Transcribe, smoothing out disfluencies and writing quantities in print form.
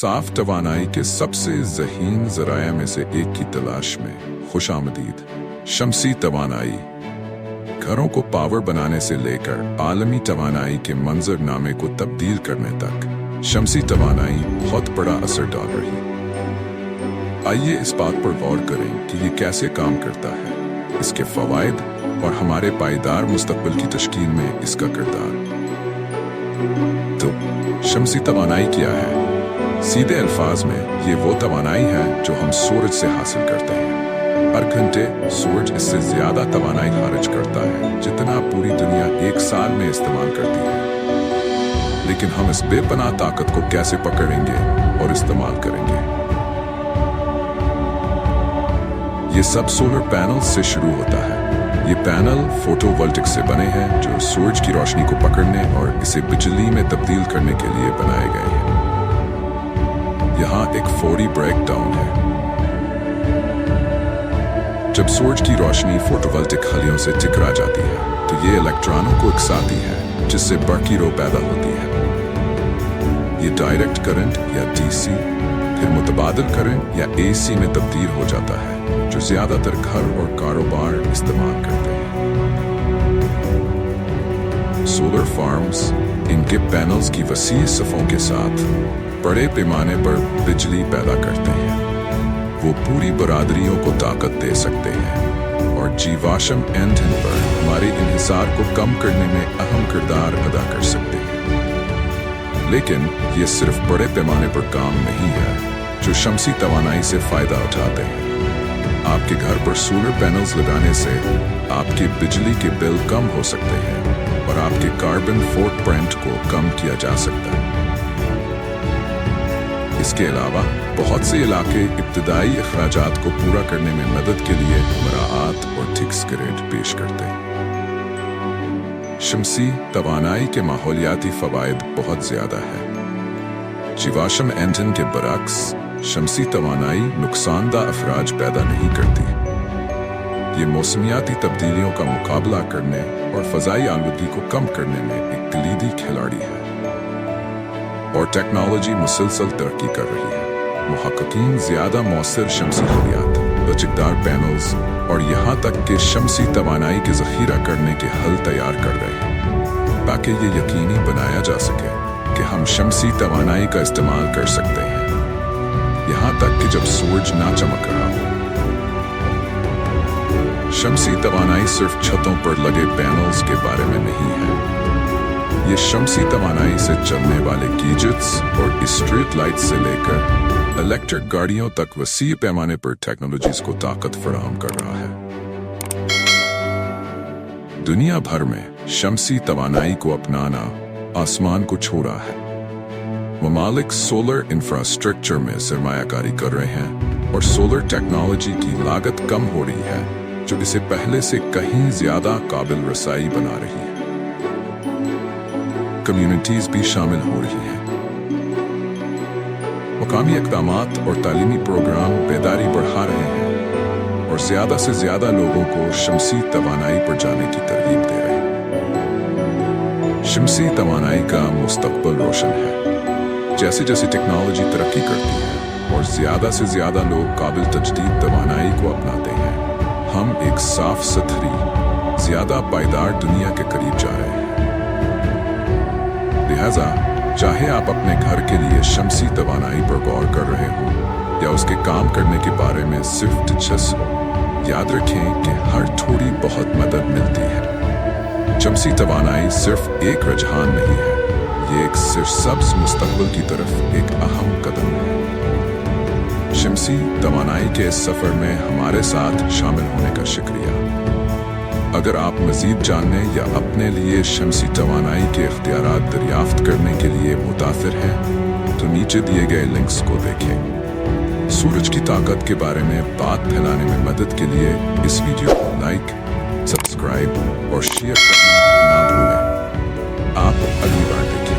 साफ तवानाई के सबसे ज़हीन ज़राया में से एक की तलाश में खुशामदीद। शमसी तवानाई घरों को पावर बनाने से लेकर आलमी तवानाई के मंजरनामे को तब्दील करने तक शमसी तवानाई बहुत बड़ा असर डाल रही है। आइए इस बात पर गौर करें कि ये कैसे काम करता है, इसके फ़वाइद और हमारे पायदार मुस्तक़बिल की तश्कील में इसका किरदार। तो शमसी तवानाई क्या है? सीधे अल्फाज में ये वो तवानाई है जो हम सूरज से हासिल करते हैं। हर घंटे सूरज इससे ज्यादा तवानाई खारिज करता है जितना पूरी दुनिया एक साल में इस्तेमाल करती है। लेकिन हम इस बेपनाह ताकत को कैसे पकड़ेंगे और इस्तेमाल करेंगे? ये सब सोलर पैनल से शुरू होता है। ये पैनल फोटोवोल्टिक से बने हैं जो सूरज की रोशनी को पकड़ने और इसे बिजली में तब्दील करने के लिए बनाए गए हैं। यहाँ एक फौरी ब्रेकडाउन है। जब सूरज की रोशनी फोटोवोल्टिक खलियों से टकरा जाती है तो ये इलेक्ट्रॉनों को इकसाती है जिससे बर्की रो पैदा होती है। ये डायरेक्ट करंट या डीसी फिर मुतबादिल करंट या एसी में तब्दील हो जाता है जो ज्यादातर घर और कारोबार इस्तेमाल करते हैं। सोलर फार्म्स इनके पैनल्स की वसी सफ़ों के साथ बड़े पैमाने पर बिजली पैदा करते हैं। वो पूरी बरादरियों को ताकत दे सकते हैं और जीवाश्म ईंधन पर हमारे इन्हिसार को कम करने में अहम किरदार अदा कर सकते हैं। लेकिन ये सिर्फ बड़े पैमाने पर काम नहीं है जो शमसी तवानाई से फायदा उठाते हैं। आपके घर पर सोलर पैनल्स लगाने से आपके बिजली के बिल कम हो सकते हैं और आपके कार्बन फुटप्रिंट को कम किया जा सकता है। इसके अलावा बहुत से इलाके इब्तदाई अखराजात को पूरा करने में मदद के लिए मराआत और टैक्स क्रेडिट पेश करते हैं। शमसी तवानाई के माहौलियाती फ़वाइद बहुत ज़्यादा है। जीवाश्म ईंधन के बरक्स शमसी तवानाई नुकसानदा अखराज पैदा नहीं करती। ये मौसमियाती तब्दीलियों का मुकाबला करने और फ़ज़ाई आलूगी को कम करने में एक कलीदी खिलाड़ी है और टेक्नोलॉजी मुसलसल तरक्की कर रही है। मुहक्किकीन ज़्यादा मौसर शमसी खलियात, लचकदार पैनल्स और यहाँ तक कि शमसी तवानाई के ज़ख़ीरा करने के हल तैयार कर रहे हैं ताकि ये यकीनी बनाया जा सके कि हम शमसी तवानाई का इस्तेमाल कर सकते हैं यहाँ तक कि जब सूरज ना चमक रहा हो। शमसी तवानाई सिर्फ छतों पर लगे पैनल्स के बारे में नहीं है। ये शमसी तवानाई से चलने वाले गैजेट्स और स्ट्रीट लाइट्स से लेकर इलेक्ट्रिक गाड़ियों तक वसी पैमाने पर टेक्नोलॉजीज को ताकत फराहम कर रहा है। दुनिया भर में शमसी तवानाई को अपनाना आसमान को छू रहा है। ममालिक सोलर इंफ्रास्ट्रक्चर में सरमायाकारी कर रहे हैं और सोलर टेक्नोलॉजी की लागत कम हो रही है जो इसे पहले से कहीं ज्यादा काबिल रसाई बना रही है। कम्युनिटीज भी शामिल हो रही हैं। मुकामी इक़दामात और तालीमी प्रोग्राम बेदारी बढ़ा रहे हैं और ज्यादा से ज्यादा लोगों को शमसी तवानाई पर जाने की तरगीब दे रहे हैं। शमसी तवानाई का मुस्तक़बिल रोशन है। जैसे जैसे टेक्नोलॉजी तरक्की करती है और ज्यादा से ज्यादा लोग काबिल तजदीद तवानाई को अपनाते हैं, हम एक साफ सुथरी, ज्यादा पायदार दुनिया के करीब जा रहे हैं। लिहाजा चाहे आप अपने घर के लिए शमसी तवानाई पर गौर कर रहे हो या उसके काम करने के बारे में सिर्फ दिलचस्प हो, याद रखें कि हर थोड़ी बहुत मदद मिलती है। शमसी तवानाई सिर्फ एक रुझान नहीं है, ये एक सरसब्ज़ मुस्तक़बिल की तरफ एक अहम कदम है। शमसी तवानाई के इस सफ़र में हमारे साथ शामिल होने का शुक्रिया। अगर आप मज़ीद जानने या अपने लिए शमसी तवानाई के इख्तियारात दरियाफ्त करने के लिए मुतासिर हैं तो नीचे दिए गए लिंक्स को देखें। सूरज की ताकत के बारे में बात फैलाने में मदद के लिए इस वीडियो को लाइक, सब्सक्राइब और शेयर करना ना भूलें। आप अगली बार देखें।